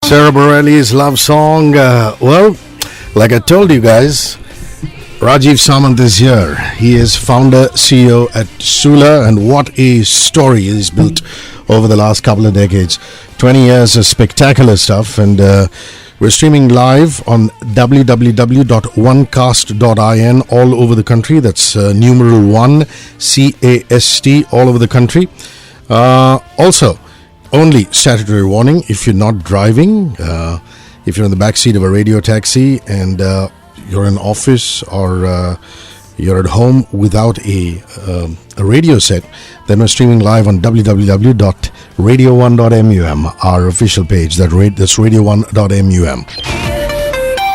Sarah Bareilles' love song. Well, like I told you guys, Rajeev Samant is here. He is founder, CEO at Sula, and what a story he's built over the last couple of decades. 20 years of spectacular stuff, and we're streaming live on www.onecast.in all over the country. That's numeral 1, CAST, all over the country. Also, only statutory warning if you're not driving, if you're in the backseat of a radio taxi and you're in office or you're at home without a radio set, then we're streaming live on www.radio1.mum, our official page. That's radio1.mum.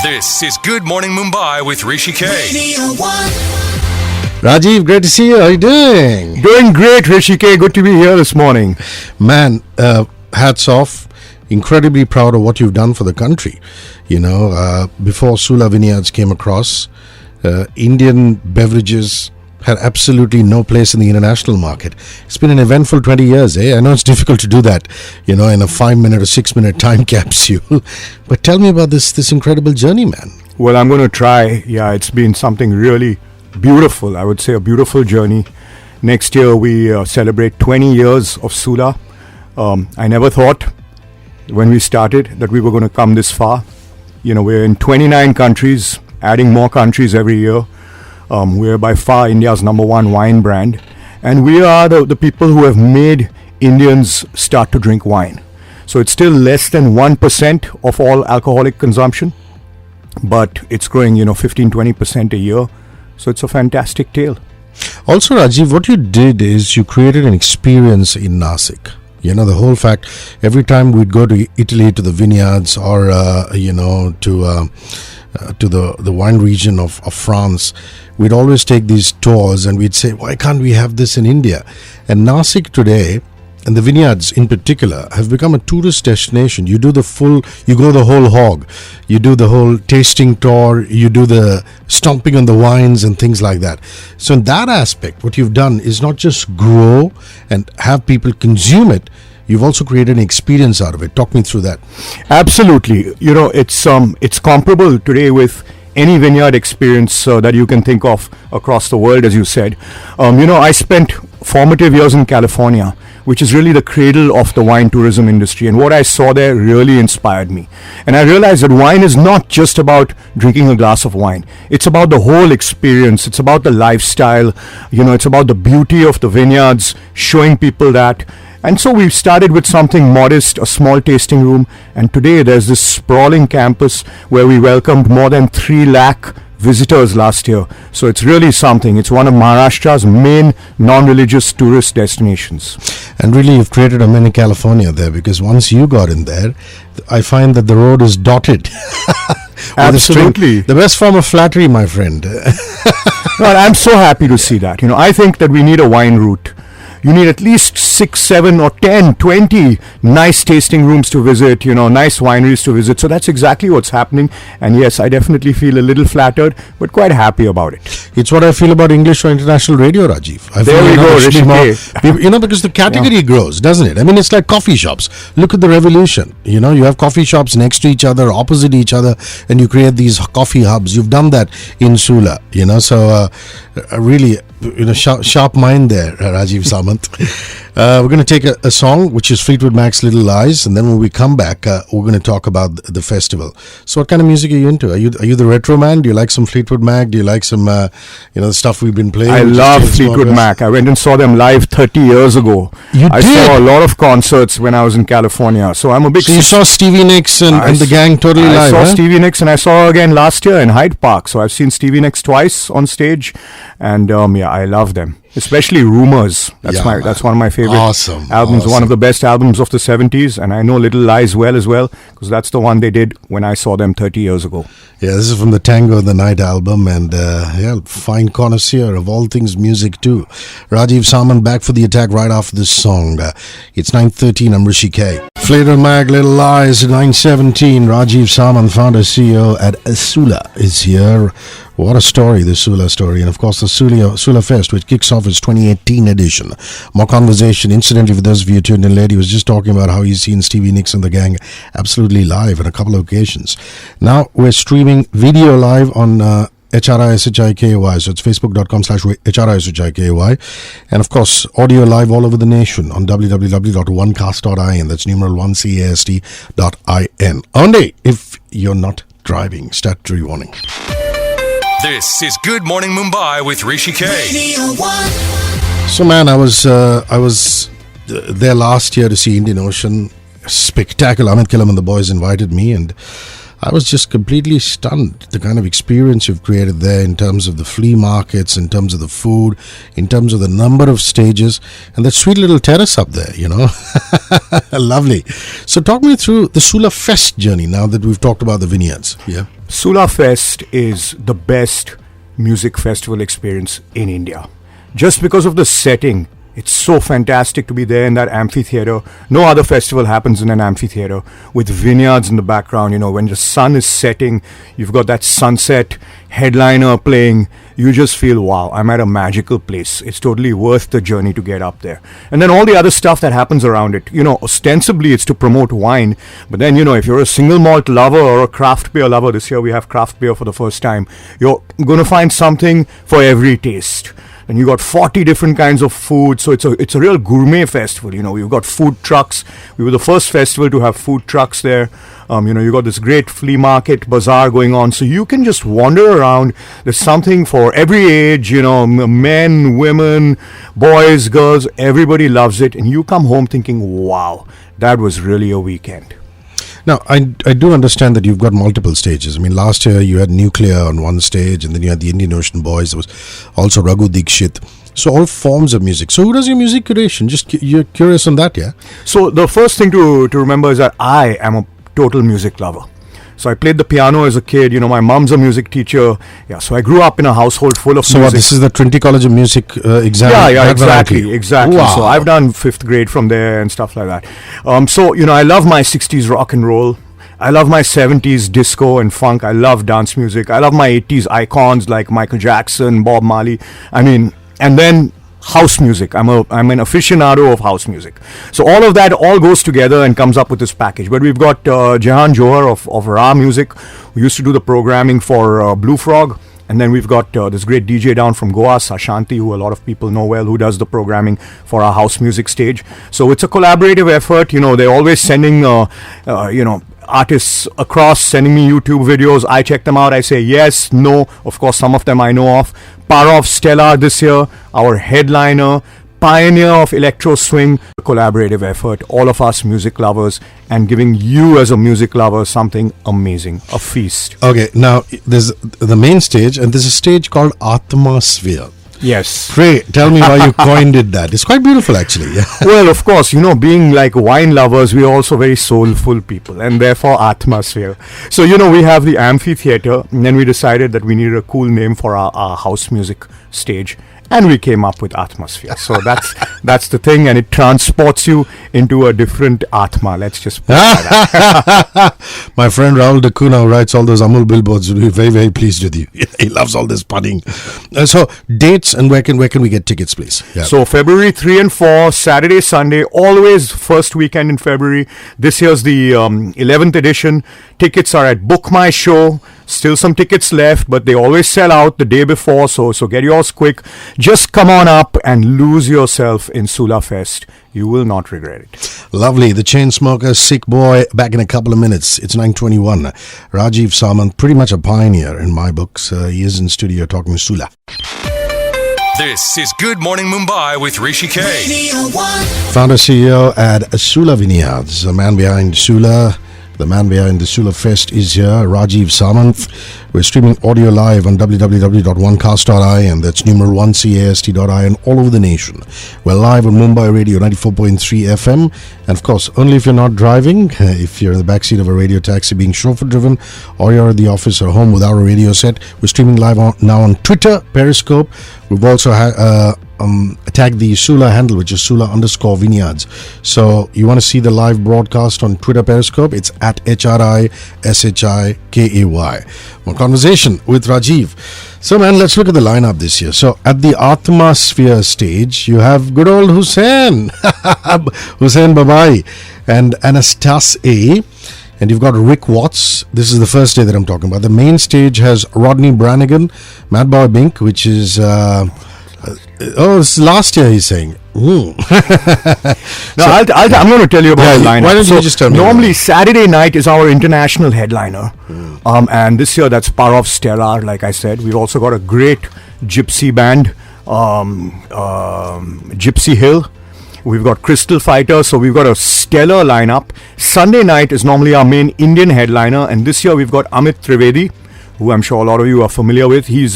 This is Good Morning Mumbai with Hrishikesh. Rajeev, great to see you. How are you doing? Doing great, Hrishikesh. Good to be here this morning. Man, hats off. Incredibly proud of what you've done for the country. You know, before Sula Vineyards came across, Indian beverages had absolutely no place in the international market. It's been an eventful 20 years, eh? I know it's difficult to do that, you know, in a 5-minute or 6-minute time capsule. But tell me about this incredible journey, man. Well, I'm going to try. Yeah, it's been something really beautiful. I would say a beautiful journey. Next year, we celebrate 20 years of Sula. I never thought when we started that we were going to come this far. You know, we're in 29 countries, adding more countries every year. We're by far India's #1 wine brand. And we are the people who have made Indians start to drink wine. So it's still less than 1% of all alcoholic consumption. But it's growing, 15-20% a year. So it's a fantastic tale. Also, Rajeev, what you did is you created an experience in Nasik. You know, the whole fact, every time we'd go to Italy, to the vineyards, or, to the wine region of France, we'd always take these tours and we'd say, why can't we have this in India? And Nasik today, and the vineyards in particular, have become a tourist destination. You go the whole hog. You do the whole tasting tour. You do the stomping on the wines and things like that. So in that aspect, what you've done is not just grow and have people consume it. You've also created an experience out of it. Talk me through that. Absolutely. You know, it's comparable today with any vineyard experience that you can think of across the world, as you said. I spent formative years in California, which is really the cradle of the wine tourism industry. And what I saw there really inspired me. And I realized that wine is not just about drinking a glass of wine. It's about the whole experience. It's about the lifestyle. It's about the beauty of the vineyards, showing people that. And so we started with something modest, a small tasting room. And today there's this sprawling campus where we welcomed more than 3 lakh visitors last year. So it's really something. It's one of Maharashtra's main non-religious tourist destinations. And really, you've created a mini California there, because once you got in there, I find that the road is dotted. Absolutely. The best form of flattery, my friend. Well, I'm so happy to see that. I think that we need a wine route. You need at least 6, 7 or 10, 20 nice tasting rooms to visit, nice wineries to visit. So that's exactly what's happening. And yes, I definitely feel a little flattered, but quite happy about it. It's what I feel about English or international radio, Rajeev. There we go, Hrishikesh. Because the category grows, doesn't it? I mean, it's like coffee shops. Look at the revolution. You have coffee shops next to each other, opposite each other, and you create these coffee hubs. You've done that in Sula, so really, sharp mind there, Rajeev Samant. We're going to take a song, which is Fleetwood Mac's Little Lies, and then when we come back, we're going to talk about the festival. So what kind of music are you into? Are you the retro man? Do you like some Fleetwood Mac? Do you like some, the stuff we've been playing? I love Fleetwood Mac. I went and saw them live 30 years ago. I saw a lot of concerts when I was in California. So I'm a big... So you saw Stevie Nicks and the gang totally live, I saw Stevie Nicks, and I saw her again last year in Hyde Park. So I've seen Stevie Nicks twice on stage, and I love them. Especially Rumours. That's one of my favorite albums. Awesome. One of the best albums of the 70s. And I know Little Lies well as well, because that's the one they did when I saw them 30 years ago. Yeah, this is from the Tango of the Night album. And fine connoisseur of all things music too. Rajeev Samant back for the attack right after this song. It's 9:13. I'm Hrishikesh. Fleetwood Mac, Little Lies, 9:17. Rajeev Samant, founder CEO at Sula, is here. What a story, the Sula story. And of course, the Sula Fest, which kicks off its 2018 edition. More conversation. Incidentally, for those of you tuned in late, he was just talking about how he's seen Stevie Nicks and the gang absolutely totally live on a couple of occasions. Now we're streaming video live on HRISHIKY, so it's facebook.com/HRISHIKY, and of course audio live all over the nation on www.onecast.in, that's numeral 1cast.in. Only if you're not driving. Statutory warning. This is Good Morning Mumbai with Hrishikesh. So man, I was there last year to see Indian Ocean. Spectacular. Amit Kilam and the boys invited me, and I was just completely stunned. The kind of experience you've created there in terms of the flea markets, in terms of the food, in terms of the number of stages, and that sweet little terrace up there, Lovely. So talk me through the Sula Fest journey now that we've talked about the vineyards. Yeah. Sula Fest is the best music festival experience in India. Just because of the setting, it's so fantastic to be there in that amphitheater. No other festival happens in an amphitheater with vineyards in the background. When the sun is setting, you've got that sunset headliner playing. You just feel, wow, I'm at a magical place. It's totally worth the journey to get up there. And then all the other stuff that happens around it. Ostensibly it's to promote wine. But then, if you're a single malt lover or a craft beer lover, this year we have craft beer for the first time, you're going to find something for every taste. And you got 40 different kinds of food, so it's a real gourmet festival. You've got food trucks. We were the first festival to have food trucks there. You got this great flea market bazaar going on, so you can just wander around. There's something for every age. Men, women, boys, girls. Everybody loves it, and you come home thinking, "Wow, that was really a weekend." Now, I do understand that you've got multiple stages. I mean, last year you had Nuclear on one stage, and then you had the Indian Ocean Boys. There was also Raghu Dikshit. So all forms of music. So who does your music curation? You're curious on that, yeah? So the first thing to remember is that I am a total music lover. So I played the piano as a kid. My mom's a music teacher. Yeah, so I grew up in a household full of music. So this is the Trinity College of Music exam? Yeah, exactly. Wow. So I've done 5th grade from there and stuff like that. I love my 60s rock and roll. I love my 70s disco and funk. I love dance music. I love my 80s icons like Michael Jackson, Bob Marley. And then house music. I'm an aficionado of house music. So all of that all goes together and comes up with this package. But we've got Jahan Johar of Ra Music, who used to do the programming for Blue Frog. And then we've got this great DJ down from Goa, Sashanti, who a lot of people know well, who does the programming for our house music stage. So it's a collaborative effort. They're always sending, artists across, sending me YouTube videos. I check them out. I say yes, no. Of course, some of them I know of. Parov Stellar this year, our headliner, pioneer of electro swing, collaborative effort, all of us music lovers, and giving you as a music lover something amazing, a feast. Okay, now there's the main stage, and there's a stage called Atmosphere. Yes. Pray, tell me why you coined it that. It's quite beautiful, actually. Well, of course, being like wine lovers, we're also very soulful people, and therefore Atmosphere. So, we have the amphitheater, and then we decided that we needed a cool name for our house music stage. And we came up with Atmosphere. So that's the thing, and it transports you into a different Atma. Let's just put that. My friend Rahul Dakuna, who writes all those Amul billboards, will be very, very pleased with you. He loves all this punning. So dates, and where can we get tickets, please? Yeah. So February 3 and 4, Saturday, Sunday, always first weekend in February. This year's the 11th edition. Tickets are at Book My Show. Still some tickets left, but they always sell out the day before, so get yours quick. Just come on up and lose yourself in Sula Fest. You will not regret it. Lovely. The Chainsmokers, Sick Boy, back in a couple of minutes. It's 9:21. Rajeev Samant, pretty much a pioneer in my books. He is in studio talking to Sula. This is Good Morning Mumbai with Hrishikesh. Founder CEO at Sula Vineyards, the man behind Sula. The man behind the Sula Fest is here, Rajeev Samant. We're streaming audio live on www.onecast.in, that's numeral 1cast.in, all over the nation. We're live on Mumbai Radio 94.3 FM, and of course, only if you're not driving, if you're in the backseat of a radio taxi being chauffeur-driven, or you're at the office or home without a radio set. We're streaming live now on Twitter, Periscope. We've also tag the Sula handle, which is Sula_Vineyards. So you want to see the live broadcast on Twitter, Periscope, it's at HRISHIKAY. More conversation with Rajeev. So man, let's look at the lineup this year. So at the Atmosphere stage, you have good old Hussain Babai and Anastas A. and you've got Rick Watts. This is the first day that I'm talking about. The main stage has Rodney Brannigan, Mad Boy Bink, which is it's last year, he's saying. No, I'm going to tell you about the lineup. Why don't you just tell me? Normally, Saturday night is our international headliner. And this year, that's Parov Stellar, like I said. We've also got a great gypsy band, Gypsy Hill. We've got Crystal Fighter, so we've got a stellar lineup. Sunday night is normally our main Indian headliner, and this year we've got Amit Trivedi, who I'm sure a lot of you are familiar with. He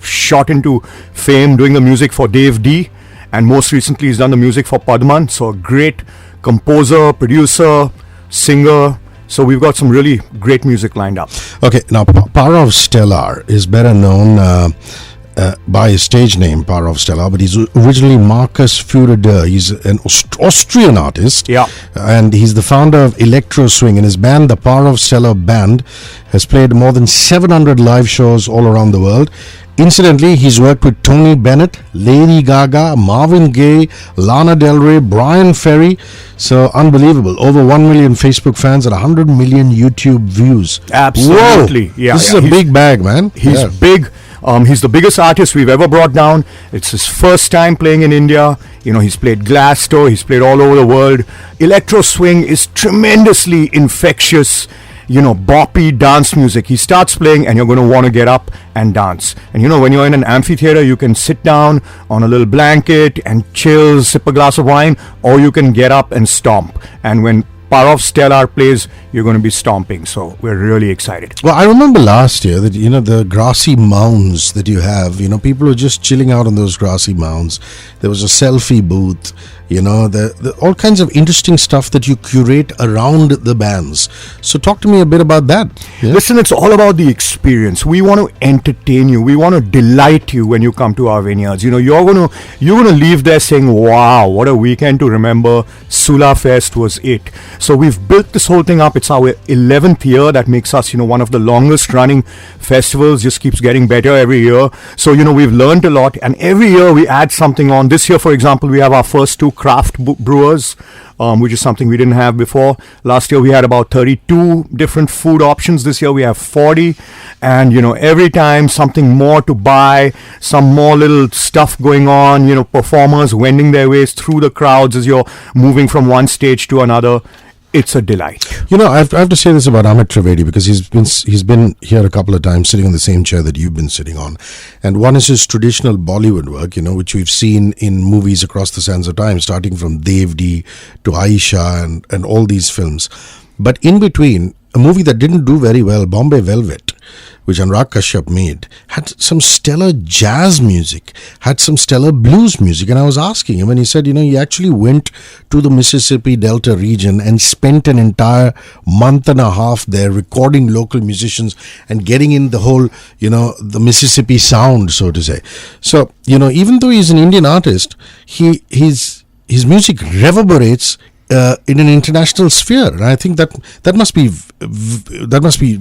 shot into fame doing the music for Dave D, and most recently he's done the music for Padman. So a great composer, producer, singer. So we've got some really great music lined up. Okay, now Parov Stellar is better known by his stage name, Parov Stellar, but he's originally Marcus Furider. He's an Austrian artist, and he's the founder of Electro Swing, and his band, the Parov Stellar Band, has played more than 700 live shows all around the world. Incidentally, he's worked with Tony Bennett, Lady Gaga, Marvin Gaye, Lana Del Rey, Brian Ferry. So unbelievable. Over 1 million Facebook fans and 100 million YouTube views. Absolutely. Whoa. This is a big bag, man. He's big. He's the biggest artist we've ever brought down. It's his first time playing in India. He's played Glasgow. He's played all over the world. Electro Swing is tremendously infectious, boppy dance music. He starts playing and you're going to want to get up and dance. And when you're in an amphitheater, you can sit down on a little blanket and chill, sip a glass of wine, or you can get up and stomp. And when Parov Stellar plays, you're going to be stomping. So we're really excited. Well, I remember last year that, the grassy mounds that you have, people were just chilling out on those grassy mounds. There was a selfie booth, the all kinds of interesting stuff that you curate around the bands. So talk to me a bit about that. Yeah? Listen, it's all about the experience. We want to entertain you. We want to delight you when you come to our vineyards. You're going to leave there saying, wow, what a weekend to remember. Sula Fest was it. So we've built this whole thing up. It's our 11th year. That makes us, one of the longest running festivals. Just keeps getting better every year. So, we've learned a lot, and every year we add something on. This year, for example, we have our first 2 craft brewers, which is something we didn't have before. Last year we had about 32 different food options. This year we have 40, and every time something more to buy, some more little stuff going on, performers wending their ways through the crowds as you're moving from one stage to another. It's a delight. I have to say this about Amit Trivedi, because he's been here a couple of times, sitting on the same chair that you've been sitting on. And one is his traditional Bollywood work, which we've seen in movies across the sands of time, starting from Dev D to Aisha and all these films. But in between, a movie that didn't do very well, Bombay Velvet, which Anurag Kashyap made, had some stellar jazz music, had some stellar blues music. And I was asking him, and he said, he actually went to the Mississippi Delta region and spent an entire month and a half there recording local musicians and getting in the whole, the Mississippi sound, so to say. So, even though he's an Indian artist, his music reverberates in an international sphere, and I think that must be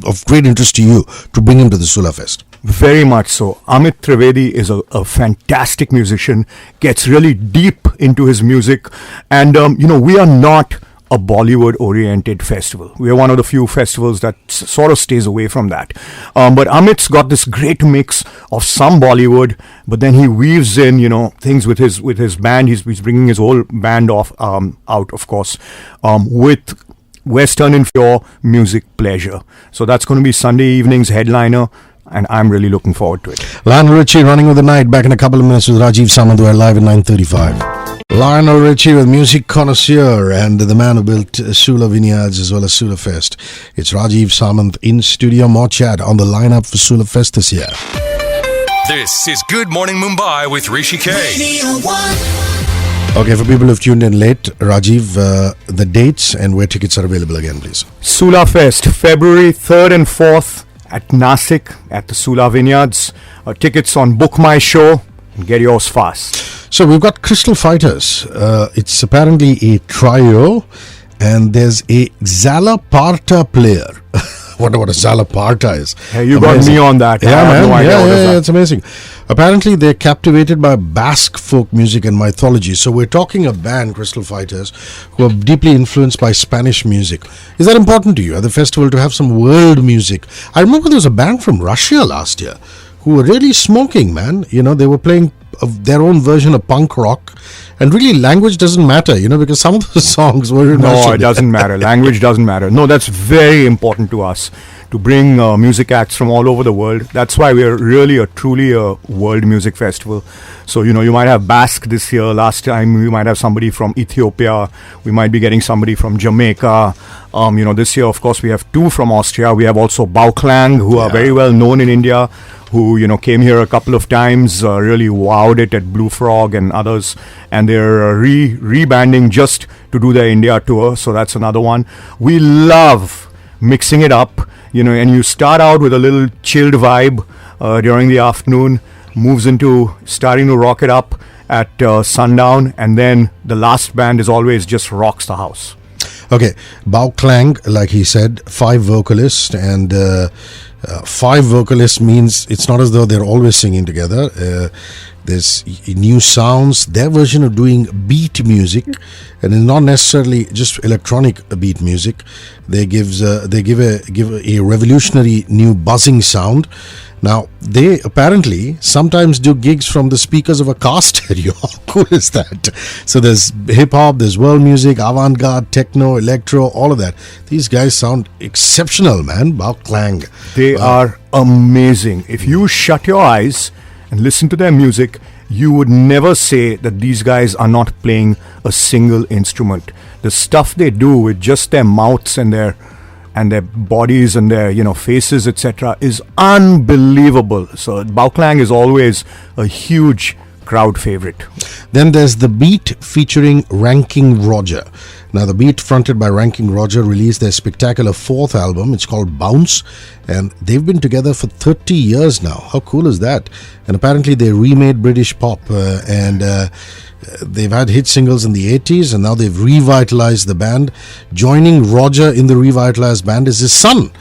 of great interest to you to bring him to the Sula Fest. Very much so. Amit Trivedi is a fantastic musician, gets really deep into his music, and we are not a Bollywood-oriented festival. We are one of the few festivals that sort of stays away from that. But Amit's got this great mix of some Bollywood, but then he weaves in, things with his band. He's bringing his whole band out, of course, with Western and pure music pleasure. So that's going to be Sunday evening's headliner, and I'm really looking forward to it. Lionel Hrishi running with the night. Back in a couple of minutes with Rajeev Samant. We're live at 9:35. Lionel Hrishi with Music Connoisseur and the man who built Sula Vineyards as well as Sula Fest. It's Rajeev Samant in studio. More chat on the lineup for Sula Fest this year. This is Good Morning Mumbai with Hrishikesh. Okay, for people who've tuned in late, Rajeev, the dates and where tickets are available again, please. Sula Fest, February 3rd and 4th at Nasik at the Sula Vineyards. Tickets on Book My Show. Get yours fast. So we've got Crystal Fighters. It's apparently a trio, and there's a Xala Parta player. wonder what a Zalaparta is. Hey, you got me on that. Yeah, I have man. no idea what is that. It's amazing. Apparently, they're captivated by Basque folk music and mythology. So we're talking a band, Crystal Fighters, who are deeply influenced by Spanish music. Is that important to you at the festival to have some world music? I remember there was a band from Russia last year who were really smoking, man. You know, they were playing their own version of punk rock. And really, language doesn't matter, you know, because some of the songs were in Russian. No, it doesn't matter. Language doesn't matter. No, that's very important to us, to bring music acts from all over the world. That's why we're really truly a world music festival. So, you know, you might have Basque this year. Last time we might have somebody from Ethiopia. We might be getting somebody from Jamaica. You know, this year, of course, we have 2 from Austria. We have also Bauklang, who are very well known in India, who, you know, came here a couple of times, really wowed it at Blue Frog and others. And they're rebanding just to do their India tour. So that's another one. We love mixing it up, you know, and you start out with a little chilled vibe during the afternoon, moves into starting to rock it up at sundown, and then the last band is always just rocks the house. Okay, Bauklang, like he said, 5 vocalists, and 5 vocalists means it's not as though they're always singing together. There's new sounds, their version of doing beat music, and it's not necessarily just electronic beat music. They give a revolutionary new buzzing sound. Now, they apparently sometimes do gigs from the speakers of a car stereo. How cool is that? So there's hip-hop, there's world music, avant-garde, techno, electro, all of that. These guys sound exceptional, man. Bauklang. They are amazing. If you shut your eyes and listen to their music, you would never say that these guys are not playing a single instrument. The stuff they do with just their mouths and their bodies and their, you know, faces, etc., is unbelievable. So Bauklang is always a huge crowd favorite. Then there's The Beat featuring Ranking Roger. Now, The Beat, fronted by Ranking Roger, released their spectacular 4th album. It's called Bounce, and they've been together for 30 years now. How cool is that? And apparently they remade British pop, and they've had hit singles in the 80s, and now they've revitalized the band. Joining Roger in the revitalized band is his son.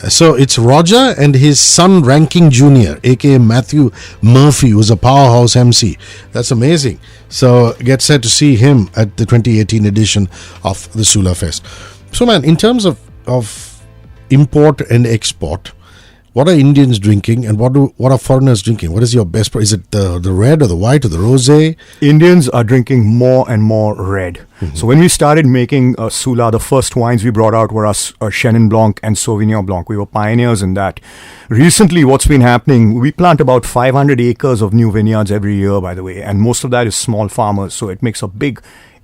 So it's Roger and his son Ranking Jr., aka Matthew Murphy, who's a powerhouse MC. That's amazing. So get set to see him at the 2018 edition of the Sula Fest. So, man, in terms of import and export, what are Indians drinking, and what are foreigners drinking? What is your best? Is it the red or the white or the rosé? Indians are drinking more and more red. Mm-hmm. So when we started making Sula, the first wines we brought out were Chenin Blanc and Sauvignon Blanc. We were pioneers in that. Recently, what's been happening, we plant about 500 acres of new vineyards every year, by the way, and most of that is small farmers. So it makes a big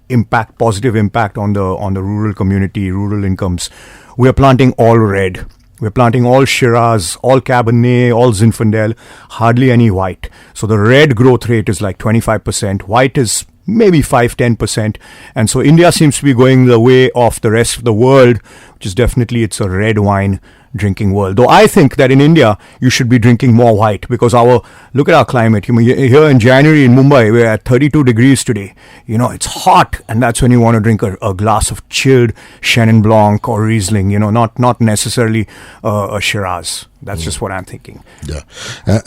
impact, positive impact on the rural community, rural incomes. We are planting all red. We're planting all Shiraz, all Cabernet, all Zinfandel, hardly any white. So the red growth rate is like 25%. White is maybe 5-10%. And so India seems to be going the way of the rest of the world, which is definitely, it's a red wine drinking world. Though I think that in India, you should be drinking more white, because look at our climate. Here in January in Mumbai, we're at 32 degrees today. You know, it's hot, and that's when you want to drink a glass of chilled Chenin Blanc or Riesling, you know, not necessarily a Shiraz. That's just what I'm thinking. Yeah.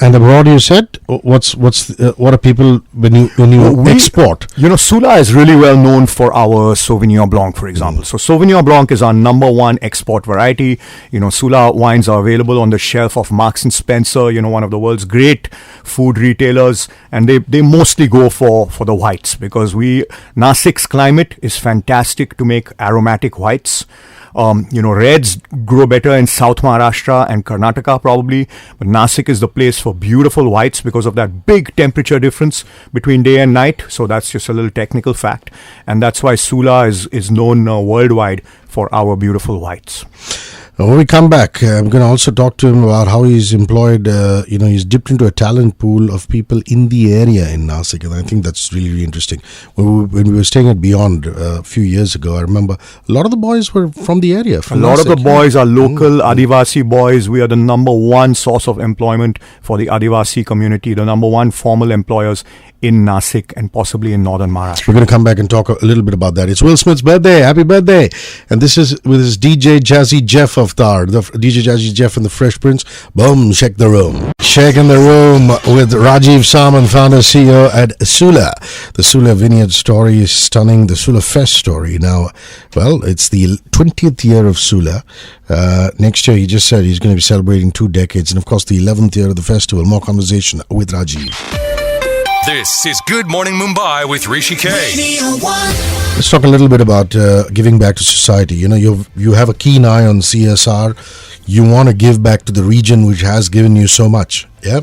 And abroad, you said, what are people when you export? You know, Sula is really well known for our Sauvignon Blanc, for example. So Sauvignon Blanc is our number 1 export variety. You know, Sula wines are available on the shelf of Marks and Spencer, you know, one of the world's great food retailers, and they mostly go for the whites, because Nasik's climate is fantastic to make aromatic whites. You know, reds grow better in South Maharashtra and Karnataka probably, but Nasik is the place for beautiful whites because of that big temperature difference between day and night. So that's just a little technical fact, and that's why Sula is known worldwide for our beautiful whites. When we come back, I'm going to also talk to him about how he's employed, he's dipped into a talent pool of people in the area in Nasik, and I think that's really, really interesting. When we were staying at Beyond a few years ago, I remember a lot of the boys were from the area. A lot of the boys are local Adivasi boys. We are the number 1 source of employment for the Adivasi community, the number 1 formal employers in Nasik and possibly in northern Maharashtra. We're going to come back and talk a little bit about that. It's Will Smith's birthday. Happy birthday. And this is with his DJ Jazzy Jeff Avatar, the DJ Jazzy Jeff and the Fresh Prince. Boom, check the room. Check in the room with Rajeev Samant, founder CEO at Sula. The Sula Vineyards story is stunning. The Sula Fest story. Now, well, it's the 20th year of Sula. Next year, he just said he's going to be celebrating 2 decades. And of course, the 11th year of the festival. More conversation with Rajeev. This is Good Morning Mumbai with Hrishikesh. Let's talk a little bit about giving back to society. You know, you have a keen eye on CSR. You want to give back to the region which has given you so much. Yeah.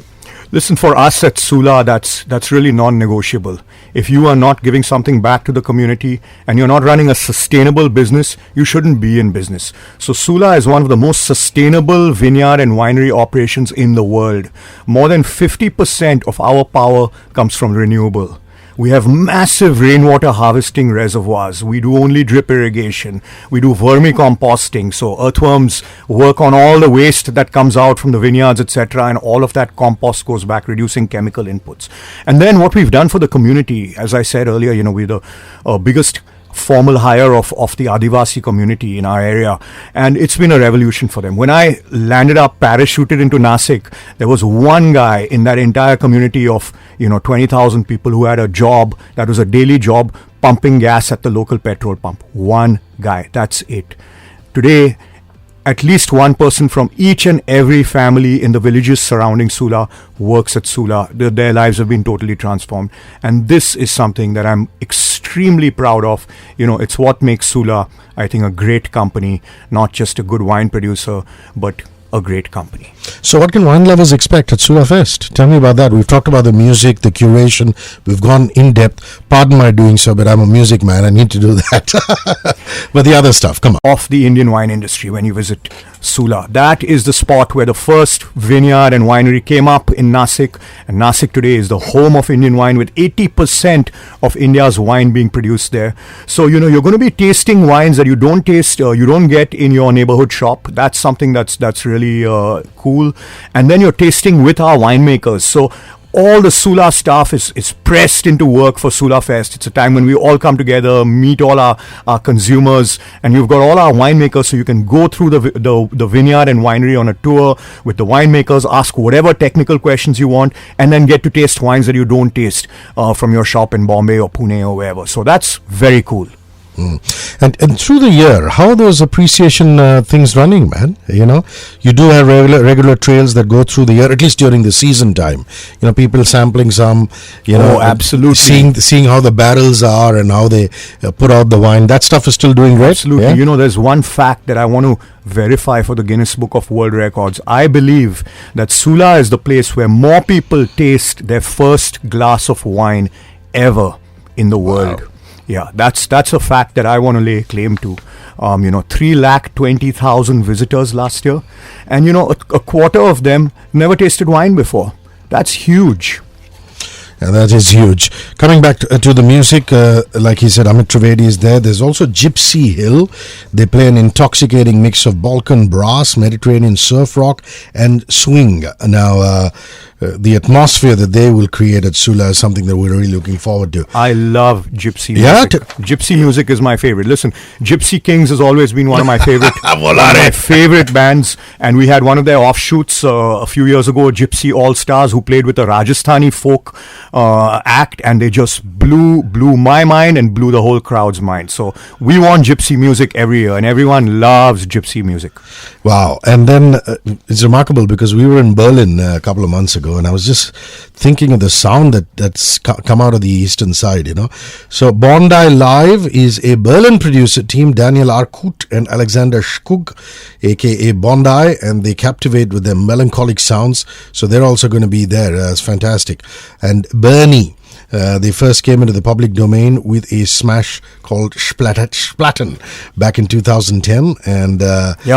Listen, for us at Sula, that's really non-negotiable. If you are not giving something back to the community and you're not running a sustainable business, you shouldn't be in business. So Sula is one of the most sustainable vineyard and winery operations in the world. More than 50% of our power comes from renewable. We have massive rainwater harvesting reservoirs. We do only drip irrigation. We do vermicomposting. So earthworms work on all the waste that comes out from the vineyards, etc. And all of that compost goes back, reducing chemical inputs. And then what we've done for the community, as I said earlier, we're the biggest formal hire of the Adivasi community in our area, and it's been a revolution for them. When I landed up, parachuted into Nasik, there was one guy in that entire community of 20,000 people who had a job that was a daily job, pumping gas at the local petrol pump. One guy, that's it. Today, at least one person from each and every family in the villages surrounding Sula works at Sula. Their lives have been totally transformed. And this is something that I'm extremely proud of. It's what makes Sula, I think, a great company, not just a good wine producer, but a great company. So what can wine lovers expect at Sula Fest? Tell me about that. We've talked about the music, the curation. We've gone in depth. Pardon my doing so, but I'm a music man. I need to do that. But the other stuff, come on. Of the Indian wine industry when you visit Sula. That is the spot where the first vineyard and winery came up in Nasik. And Nasik today is the home of Indian wine, with 80% of India's wine being produced there. So, you're going to be tasting wines that you don't taste, you don't get in your neighborhood shop. That's something that's really cool. And then you're tasting with our winemakers. So all the Sula staff is pressed into work for Sula Fest. It's a time when we all come together, meet all our consumers, and you've got all our winemakers, so you can go through the vineyard and winery on a tour with the winemakers, ask whatever technical questions you want, and then get to taste wines that you don't taste from your shop in Bombay or Pune or wherever. So that's very cool. And through the year, how are those appreciation things running, man? You do have regular trails that go through the year, at least during the season time. People sampling some, absolutely, seeing how the barrels are and how they put out the wine. That stuff is still doing great. Absolutely. Yeah? There's one fact that I want to verify for the Guinness Book of World Records. I believe that Sula is the place where more people taste their first glass of wine ever in the world. Wow. Yeah, that's a fact that I want to lay claim to. 320,000 visitors last year, and a quarter of them never tasted wine before. That's huge. And that is huge. Coming back to the music, like he said, Amit Trivedi is there. There's also Gypsy Hill. They play an intoxicating mix of Balkan brass, Mediterranean surf rock, and swing. Now, the atmosphere that they will create at Sula is something that we're really looking forward to. I love gypsy music. Gypsy music is my favorite. Listen, Gypsy Kings has always been one of my favorite bands, and we had one of their offshoots a few years ago, Gypsy All Stars, who played with a Rajasthani folk act, and they just blew my mind and blew the whole crowd's mind. So we want gypsy music every year, and everyone loves gypsy music. Wow. And then it's remarkable because we were in Berlin a couple of months ago, and I was just thinking of the sound that's come out of the eastern side, So Bondi Live is a Berlin producer team, Daniel Arkut and Alexander Schkug, aka Bondi, and they captivate with their melancholic sounds. So they're also going to be there. It's fantastic. And Bernie, they first came into the public domain with a smash called Splatten back in 2010. And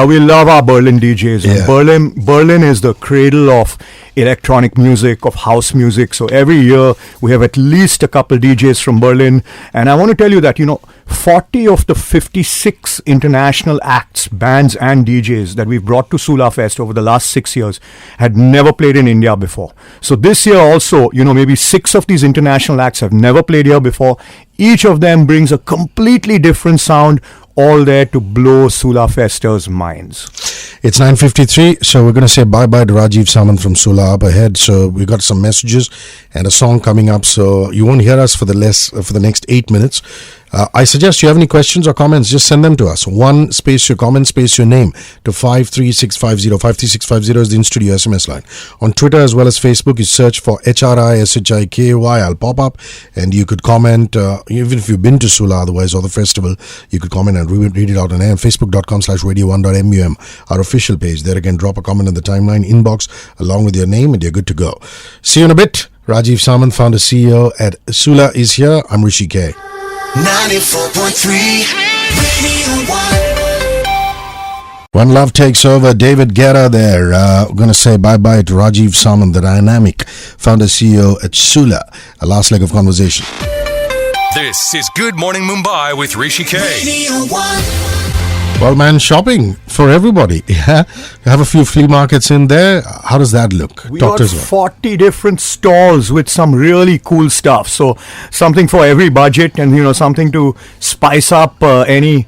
we love our Berlin DJs. Yeah. Berlin is the cradle of electronic music, of house music. So every year we have at least a couple DJs from Berlin. And I want to tell you that, 40 of the 56 international acts, bands and DJs that we've brought to Sula Fest over the last 6 years had never played in India before. So this year also, maybe 6 of these international acts have never played here before. Each of them brings a completely different sound, all there to blow Sula Festers' minds. It's 9:53, so we're going to say bye-bye to Rajeev Samant from Sula up ahead. So we got some messages and a song coming up, so you won't hear us for the next 8 minutes. I suggest you have any questions or comments, just send them to us. 1 space your comment, space your name to 53650. 53650 is the in-studio SMS line. On Twitter as well as Facebook, you search for HRISHIKY. I'll pop up and you could comment, even if you've been to Sula otherwise or the festival, you could comment and read it out on air. Facebook.com/radio1.mum, our official page. There again, drop a comment in the timeline inbox along with your name and you're good to go. See you in a bit. Rajeev Samant, founder CEO at Sula, is here. I'm Hrishi K. 94.3 Radio 1. When love takes over, David Guerra there. We're going to say bye-bye to Rajeev Samant, the dynamic founder CEO at Sula. A last leg of conversation. This is Good Morning Mumbai with Hrishi K. Radio 1. Well, man, shopping for everybody. Yeah, you have a few flea markets in there. How does that look? We got 40 different stalls with some really cool stuff. So something for every budget, and something to spice up any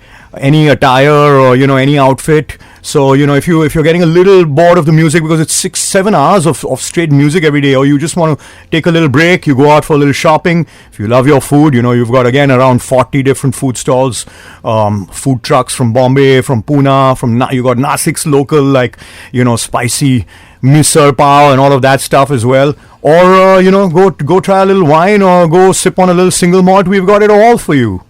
attire or any outfit. So if you're getting a little bored of the music because it's 6-7 hours of straight music every day, or you just want to take a little break, you go out for a little shopping. If you love your food, you've got again around 40 different food stalls, food trucks from Bombay, from Pune, you got Nasik's local, like spicy misal pav and all of that stuff as well. Or go try a little wine or go sip on a little single malt. We've got it all for you.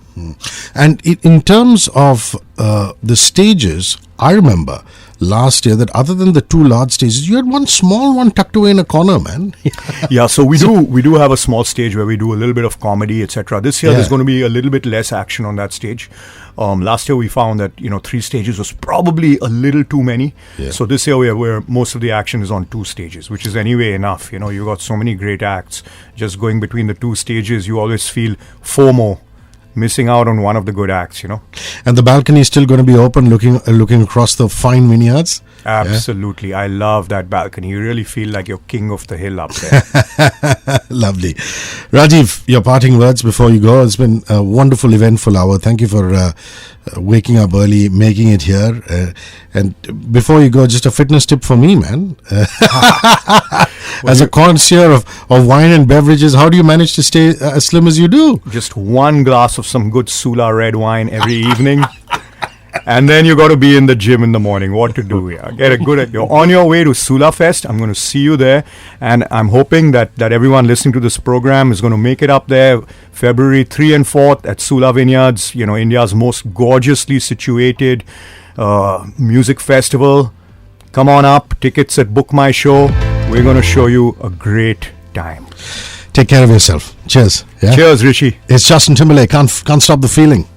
And in terms of the stages, I remember last year that other than the 2 large stages, you had one small one tucked away in a corner, man. Yeah, so we do have a small stage where we do a little bit of comedy, etc. This year there's going to be a little bit less action on that stage. Last year we found that 3 stages was probably a little too many. Yeah. So this year where most of the action is on 2 stages, which is anyway enough. You got so many great acts. Just going between the 2 stages, you always feel FOMO, missing out on one of the good acts, And the balcony is still going to be open, looking across the fine vineyards. Absolutely. Yeah. I love that balcony. You really feel like you're king of the hill up there. Lovely. Rajeev, your parting words before you go. It's been a wonderful, eventful hour. Thank you for waking up early, making it here. And before you go, just a fitness tip for me, man. As a connoisseur of wine and beverages, how do you manage to stay as slim as you do? Just 1 glass of some good Sula red wine every evening. And then you got to be in the gym in the morning. What to do? Yeah, get a good. You're on your way to Sula Fest. I'm going to see you there, and I'm hoping that everyone listening to this program is going to make it up there, February 3 and 4th at Sula Vineyards. India's most gorgeously situated music festival. Come on up. Tickets at Book My Show. We're going to show you a great time. Take care of yourself. Cheers. Yeah? Cheers, Hrishi. It's Justin Timberlake. Can't stop the feeling.